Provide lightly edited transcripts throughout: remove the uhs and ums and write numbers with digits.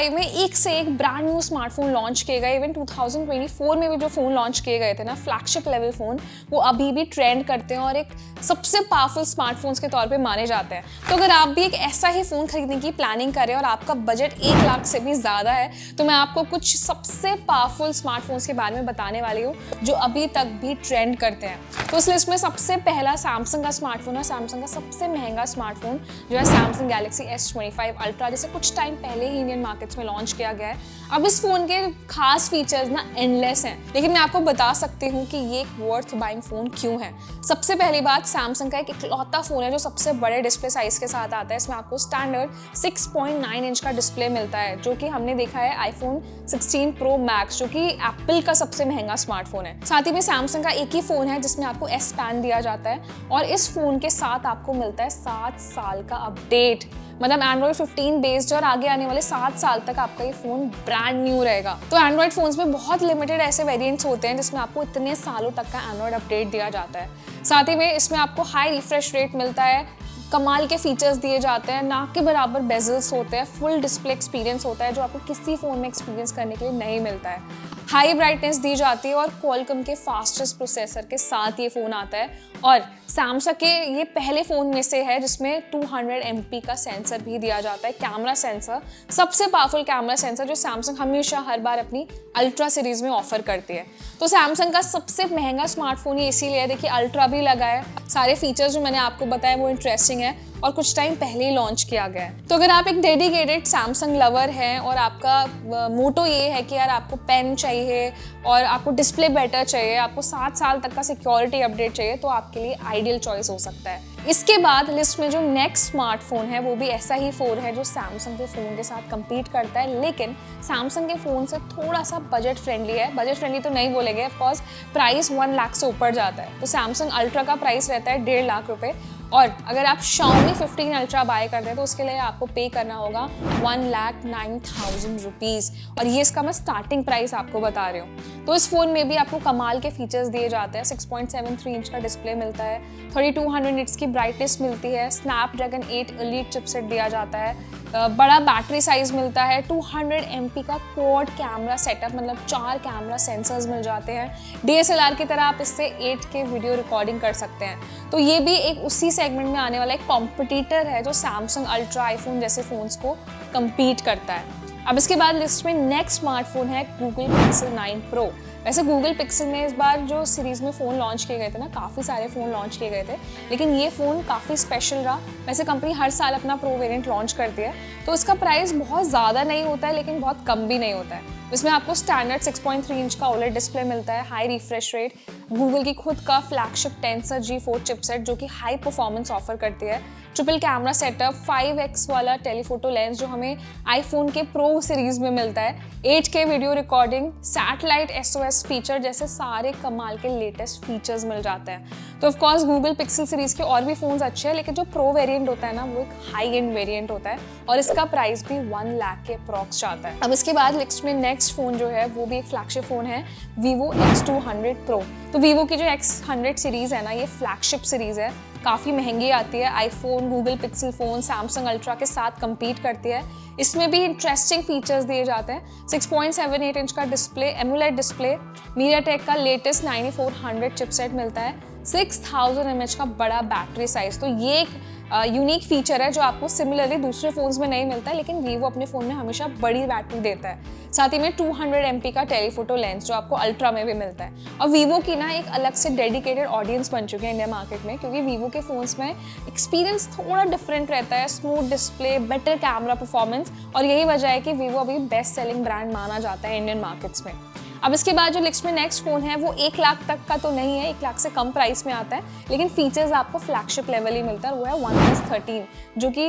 2025 में एक से एक ब्रांड न्यू स्मार्टफोन लॉन्च किए गए। इवन 2024 में भी जो फ़ोन लॉन्च किए गए थे ना, फ्लैगशिप लेवल फ़ोन, वो अभी भी ट्रेंड करते हैं और एक सबसे पावरफुल स्मार्टफोन्स के तौर पे माने जाते हैं। तो अगर आप भी एक ऐसा ही फ़ोन खरीदने की प्लानिंग करें और आपका बजट 1 लाख से भी ज़्यादा है, तो मैं आपको कुछ सबसे पावरफुल स्मार्टफोन्स के बारे में बताने वाली हूँ जो अभी तक भी ट्रेंड करते हैं। तो इस लिस्ट में सबसे पहला सैमसंग का स्मार्टफोन है। सैमसंग का सबसे महंगा स्मार्टफोन जो है सैमसंग गैलेक्सी S25 अल्ट्रा, जिसे कुछ टाइम पहले ही इंडियन मार्केट्स में लॉन्च किया गया है। अब इस फोन के खास फीचर्स ना एंडलेस हैं, लेकिन मैं आपको बता सकती हूँ कि ये एक वर्थ बाइंग फोन क्यों है। सबसे पहली बात, सैमसंग का एक इकलौता फोन है जो सबसे बड़े डिस्प्ले साइज के साथ आता है। इसमें आपको स्टैंडर्ड 6.9 इंच का डिस्प्ले मिलता है, जो कि हमने देखा है आईफोन 16 प्रो मैक्स, जो कि एप्पल का सबसे महंगा स्मार्टफोन है। साथ ही में सैमसंग का एक ही फोन है जिसमें आपको S Pen दिया जाता है, और इस फोन के साथ आपको मिलता है 7 साल का अपडेट। मतलब एंड्रॉइड 15 बेस्ड और आगे आने वाले 7 साल तक आपका ये फोन ब्रांड न्यू रहेगा। तो एंड्रॉइड फोन्स में बहुत लिमिटेड ऐसे वेरिएंट्स होते हैं जिसमें आपको इतने सालों तक का एंड्रॉइड अपडेट दिया जाता है। साथ ही में इसमें आपको हाई रिफ्रेश रेट मिलता है, कमाल के फीचर्स दिए जाते हैं, ना के बराबर बेजल्स होते हैं, फुल डिस्प्ले एक्सपीरियंस होता है जो आपको किसी फोन में एक्सपीरियंस करने के लिए नहीं मिलता है। हाई ब्राइटनेस दी जाती है और क्वालकॉम के फास्टेस्ट प्रोसेसर के साथ ये फ़ोन आता है। और सैमसंग के ये पहले फ़ोन में से है जिसमें 200 MP का सेंसर भी दिया जाता है, कैमरा सेंसर, सबसे पावरफुल कैमरा सेंसर जो सैमसंग हमेशा हर बार अपनी अल्ट्रा सीरीज़ में ऑफर करती है। तो सैमसंग का सबसे महंगा स्मार्टफोन ये इसीलिए है, देखिए अल्ट्रा भी लगा है, सारे फीचर्स जो मैंने आपको बताया वो इंटरेस्टिंग है और कुछ टाइम पहले ही लॉन्च किया गया है। तो अगर आप एक डेडिकेटेड सैमसंग लवर हैं और आपका मोटो ये है कि यार आपको पेन चाहिए और आपको डिस्प्ले बेटर चाहिए, आपको 7 साल तक का सिक्योरिटी अपडेट चाहिए, तो आपके लिए आइडियल चॉइस हो सकता है। इसके बाद लिस्ट में जो नेक्स्ट स्मार्टफोन है वो भी ऐसा ही फ़ोन है जो सैमसंग के फ़ोन के साथ compete करता है, लेकिन सैमसंग के फ़ोन से थोड़ा सा बजट फ्रेंडली है। बजट फ्रेंडली तो नहीं बोलेंगे, ऑफकोर्स प्राइस 1 लाख से ऊपर जाता है। तो सैमसंग अल्ट्रा का प्राइस रहता है 1.5 लाख रुपए, और अगर आप Xiaomi 15 अल्ट्रा बाय करते हैं तो उसके लिए आपको पे करना होगा 1,09,000 रुपीज़, और ये इसका मैं स्टार्टिंग प्राइस आपको बता रही हूँ। तो इस फ़ोन में भी आपको कमाल के फीचर्स दिए जाते हैं। 6.73 इंच का डिस्प्ले मिलता है, 3200 निट्स की ब्राइटनेस मिलती है, स्नैपड्रैगन 8 एलीट चिपसेट दिया जाता है, बड़ा बैटरी साइज मिलता है, 200 MP का क्वाड कैमरा सेटअप, मतलब 4 कैमरा सेंसर्स मिल जाते हैं। DSLR की तरह आप इससे 8K वीडियो रिकॉर्डिंग कर सकते हैं। तो ये भी एक उसी सेगमेंट में आने वाला एक कॉम्पिटिटर है जो सैमसंग अल्ट्रा, आईफोन जैसे फ़ोन्स को कम्पीट करता है। अब इसके बाद लिस्ट में नेक्स्ट स्मार्टफोन है गूगल पिक्सल 9 प्रो। वैसे गूगल पिक्सल में इस बार जो सीरीज़ में फ़ोन लॉन्च किए गए थे ना, काफ़ी सारे फ़ोन लॉन्च किए गए थे, लेकिन ये फ़ोन काफ़ी स्पेशल रहा। वैसे कंपनी हर साल अपना प्रो वेरिएंट लॉन्च करती है, तो इसका प्राइस बहुत ज़्यादा नहीं होता है लेकिन बहुत कम भी नहीं होता है। इसमें आपको स्टैंडर्ड 6.3 इंच का OLED डिस्प्ले मिलता है, हाई रिफ्रेश रेट, गूगल की खुद का फ्लैगशिप टेंसर G4 चिपसेट जो कि हाई परफॉर्मेंस ऑफर करती है, ट्रिपल कैमरा सेटअप, 5x वाला टेलीफोटो लेंस जो हमें आईफोन के प्रो सीरीज में मिलता है, 8K video recording, satellite SOS feature जैसे सारे कमाल के लेटेस्ट फीचर्स मिल जाते हैं। तो of course Google pixel series के और भी फोन्स अच्छे हैं, लेकिन जो प्रो वेरिएंट होता है ना वो एक हाई एंड वेरिएंट होता है और इसका प्राइस भी 1 लाख के अप्रॉक्स जाता है। अब इसके बाद लिस्ट में नेक्स्ट फोन जो है वो भी एक फ्लैगशिप फोन है, Vivo X200 Pro। तो Vivo की जो X100 सीरीज है ना, ये फ्लैगशिप सीरीज है, काफ़ी महंगी आती है, iPhone, Google pixel phone, Samsung ultra के साथ compete करती है। इसमें भी इंटरेस्टिंग फीचर्स दिए जाते हैं। 6.78 इंच का डिस्प्ले, एमुलेट डिस्प्ले, MediaTek का लेटेस्ट 9400 चिपसेट मिलता है, 6000 mAh का बड़ा बैटरी साइज। तो ये एक यूनिक फीचर है जो आपको सिमिलरली दूसरे फ़ोन्स में नहीं मिलता है, लेकिन Vivo अपने फ़ोन में हमेशा बड़ी बैटरी देता है। साथ ही में 200 MP का टेलीफोटो लेंस जो आपको अल्ट्रा में भी मिलता है। और Vivo की ना एक अलग से डेडिकेटेड ऑडियंस बन चुकी है इंडिया मार्केट में, क्योंकि Vivo के फ़ोन्स में एक्सपीरियंस थोड़ा डिफरेंट रहता है, smooth display, better camera performance, और यही वजह है कि Vivo अभी बेस्ट सेलिंग ब्रांड माना जाता है इंडियन मार्केट्स में। अब इसके बाद जो लिस्ट में नेक्स्ट फ़ोन है वो 1 लाख तक का तो नहीं है, 1 लाख से कम प्राइस में आता है, लेकिन फीचर्स आपको फ्लैगशिप लेवल ही मिलता है। वो है OnePlus 13, जो कि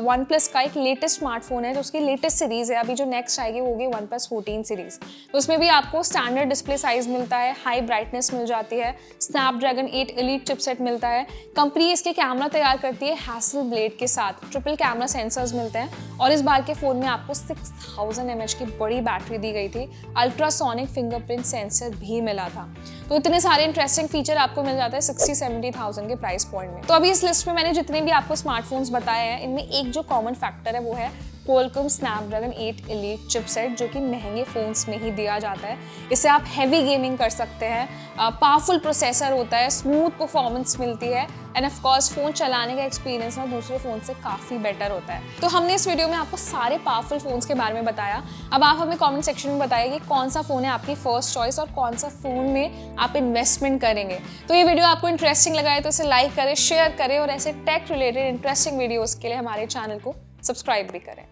OnePlus का एक लेटेस्ट स्मार्टफोन है, जो उसकी लेटेस्ट सीरीज़ है। अभी जो नेक्स्ट आएगी वो होगी OnePlus 14 सीरीज़। तो उसमें भी आपको स्टैंडर्ड डिस्प्ले साइज मिलता है, हाई ब्राइटनेस मिल जाती है, स्नैपड्रैगन 8 एलीट चिपसेट मिलता है। कंपनी इसके कैमरा तैयार करती है हैसलब्लेड के साथ, ट्रिपल कैमरा सेंसर्स मिलते हैं, और इस बार के फ़ोन में आपको 6000 mAh की बड़ी बैटरी दी गई थी, अल्ट्रासोनिक फिंगरप्रिंट सेंसर भी मिला था। तो इतने सारे इंटरेस्टिंग फीचर आपको मिल जाते हैं 60-70,000 के प्राइस पॉइंट में। तो अभी इस लिस्ट में मैंने जितने भी आपको स्मार्टफोन्स बताए हैं, इनमें एक जो कॉमन फैक्टर है वो है Qualcomm Snapdragon 8 Elite चिपसेट, जो कि महंगे फ़ोन्स में ही दिया जाता है। इससे आप हैवी गेमिंग कर सकते हैं, पावरफुल प्रोसेसर होता है, स्मूथ परफॉर्मेंस मिलती है एंड ऑफ कोर्स फ़ोन चलाने का एक्सपीरियंस ना दूसरे फ़ोन से काफ़ी बेटर होता है। तो हमने इस वीडियो में आपको सारे पावरफुल फ़ोन्स के बारे में बताया। अब आप हमें कमेंट सेक्शन में बताइए कि कौन सा फ़ोन है आपकी फर्स्ट चॉइस और कौन सा फ़ोन में आप इन्वेस्टमेंट करेंगे। तो ये वीडियो आपको इंटरेस्टिंग लगा है तो इसे लाइक करें, शेयर करें और ऐसे टेक रिलेटेड इंटरेस्टिंग वीडियोज़ के लिए हमारे चैनल को सब्सक्राइब भी करें।